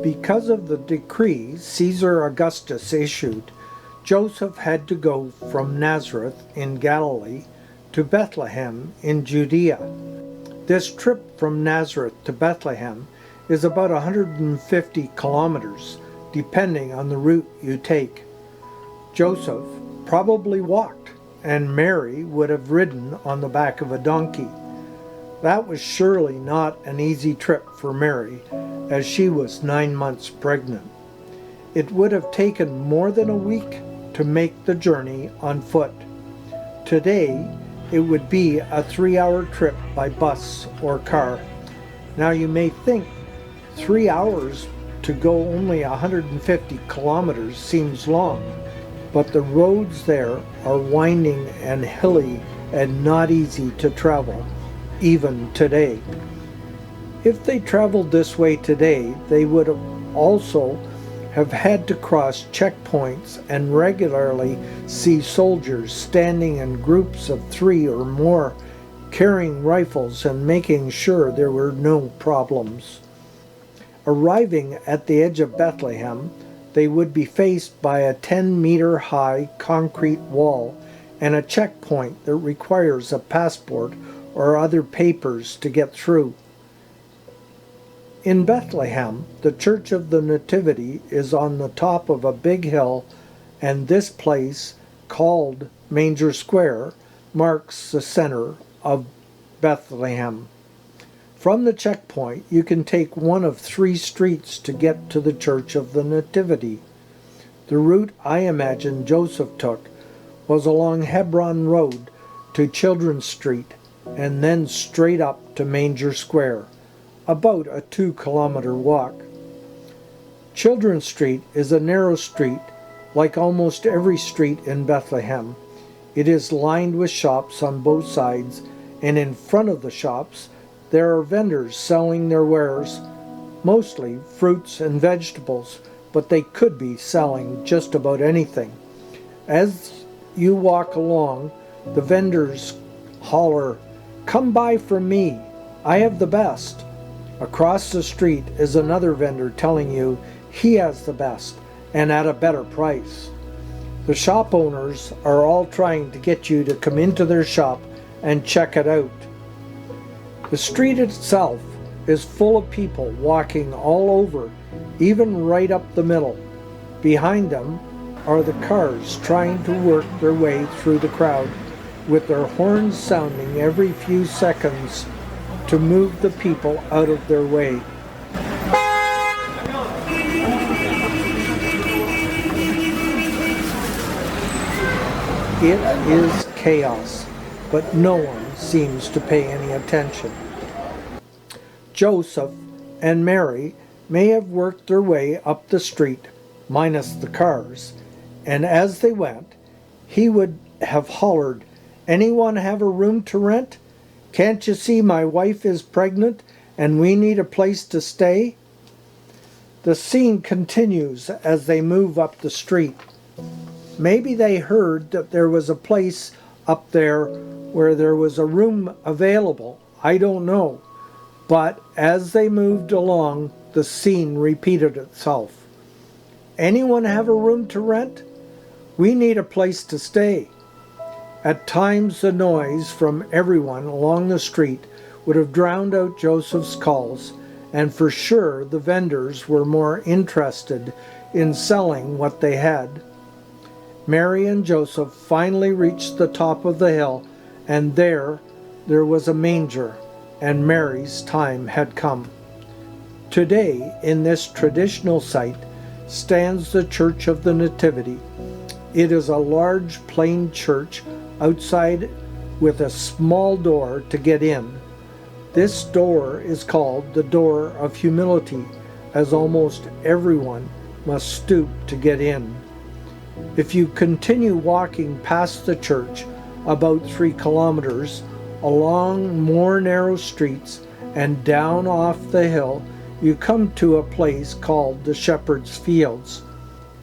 Because of the decree Caesar Augustus issued, Joseph had to go from Nazareth in Galilee to Bethlehem in Judea. This trip from Nazareth to Bethlehem is about 150 kilometers, depending on the route you take. Joseph probably walked, and Mary would have ridden on the back of a donkey. That was surely not an easy trip for Mary, as she was 9 months pregnant. It would have taken more than a week to make the journey on foot. Today, it would be a 3-hour trip by bus or car. Now you may think 3 hours to go only 150 kilometers seems long, but the roads there are winding and hilly and not easy to travel, even today. If they traveled this way today, they would also have had to cross checkpoints and regularly see soldiers standing in groups of 3 or more, carrying rifles and making sure there were no problems. Arriving at the edge of Bethlehem, they would be faced by a 10-meter-high concrete wall and a checkpoint that requires a passport or other papers to get through. In Bethlehem, the Church of the Nativity is on the top of a big hill, and this place, called Manger Square, marks the center of Bethlehem. From the checkpoint, you can take one of 3 streets to get to the Church of the Nativity. The route I imagine Joseph took was along Hebron Road to Children's Street, and then straight up to Manger Square, about a 2-kilometer walk. Children's Street is a narrow street, like almost every street in Bethlehem. It is lined with shops on both sides, and in front of the shops there are vendors selling their wares, mostly fruits and vegetables, but they could be selling just about anything. As you walk along, the vendors holler, "Come buy from me, I have the best." Across the street is another vendor telling you he has the best and at a better price. The shop owners are all trying to get you to come into their shop and check it out. The street itself is full of people walking all over, even right up the middle. Behind them are the cars trying to work their way through the crowd, with their horns sounding every few seconds to move the people out of their way. It is chaos, but no one seems to pay any attention. Joseph and Mary may have worked their way up the street, minus the cars, and as they went, he would have hollered, "Anyone have a room to rent? Can't you see my wife is pregnant and we need a place to stay?" The scene continues as they move up the street. Maybe they heard that there was a place up there where there was a room available. I don't know. But as they moved along, the scene repeated itself. "Anyone have a room to rent? We need a place to stay." At times the noise from everyone along the street would have drowned out Joseph's calls, and for sure the vendors were more interested in selling what they had. Mary and Joseph finally reached the top of the hill, and there was a manger, and Mary's time had come. Today, in this traditional site, stands the Church of the Nativity. It is a large plain church outside with a small door to get in. This door is called the Door of Humility, as almost everyone must stoop to get in. If you continue walking past the church about 3 kilometers, along more narrow streets and down off the hill, you come to a place called the Shepherd's Fields.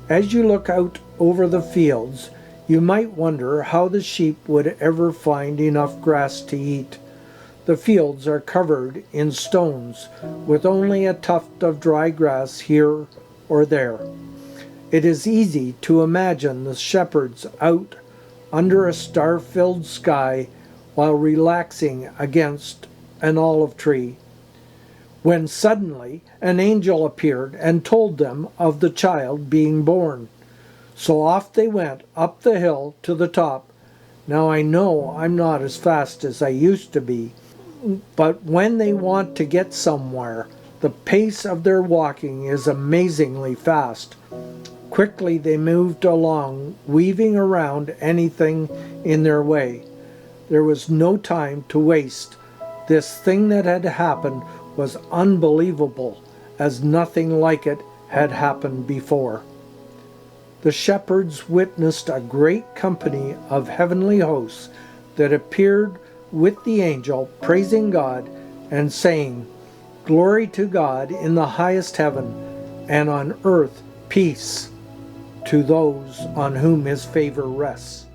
As you look out over the fields, you might wonder how the sheep would ever find enough grass to eat. The fields are covered in stones, with only a tuft of dry grass here or there. It is easy to imagine the shepherds out under a star-filled sky while relaxing against an olive tree, when suddenly an angel appeared and told them of the child being born. So off they went up the hill to the top. Now I know I'm not as fast as I used to be, but when they want to get somewhere, the pace of their walking is amazingly fast. Quickly they moved along, weaving around anything in their way. There was no time to waste. This thing that had happened was unbelievable, as nothing like it had happened before. The shepherds witnessed a great company of heavenly hosts that appeared with the angel, praising God and saying, "Glory to God in the highest heaven, and on earth peace to those on whom his favor rests."